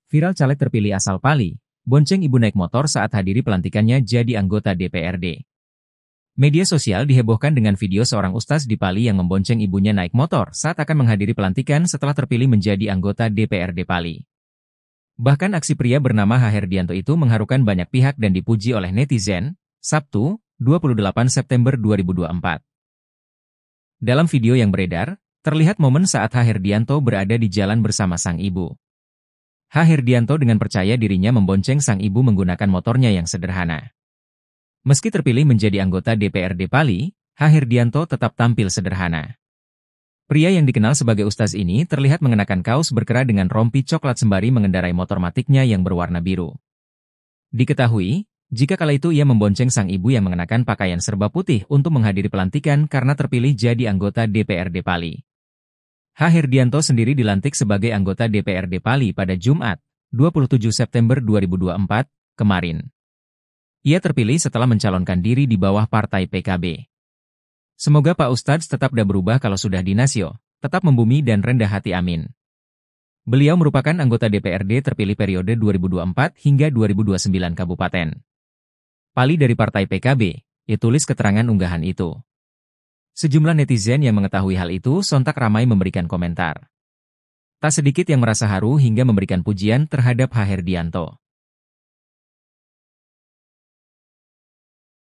Viral caleg terpilih asal Pali, bonceng ibu naik motor saat hadiri pelantikannya jadi anggota DPRD. Media sosial dihebohkan dengan video seorang ustaz di Pali yang membonceng ibunya naik motor saat akan menghadiri pelantikan setelah terpilih menjadi anggota DPRD Pali. Bahkan aksi pria bernama H. Herdianto itu mengharukan banyak pihak dan dipuji oleh netizen, Sabtu, 28 September 2024. Dalam video yang beredar, terlihat momen saat H. Herdianto berada di jalan bersama sang ibu. H. Herdianto dengan percaya dirinya membonceng sang ibu menggunakan motornya yang sederhana. Meski terpilih menjadi anggota DPRD Pali, H. Herdianto tetap tampil sederhana. Pria yang dikenal sebagai ustaz ini terlihat mengenakan kaos berkerah dengan rompi coklat sembari mengendarai motor matiknya yang berwarna biru. Diketahui, jika kala itu ia membonceng sang ibu yang mengenakan pakaian serba putih untuk menghadiri pelantikan karena terpilih jadi anggota DPRD Pali. H. Herdianto sendiri dilantik sebagai anggota DPRD Pali pada Jumat, 27 September 2024, kemarin. Ia terpilih setelah mencalonkan diri di bawah partai PKB. Semoga Pak Ustadz tetap dah berubah kalau sudah di Nasio, tetap membumi dan rendah hati amin. Beliau merupakan anggota DPRD terpilih periode 2024 hingga 2029 Kabupaten Pali dari partai PKB, ia tulis keterangan unggahan itu. Sejumlah netizen yang mengetahui hal itu sontak ramai memberikan komentar. Tak sedikit yang merasa haru hingga memberikan pujian terhadap H. Herdianto.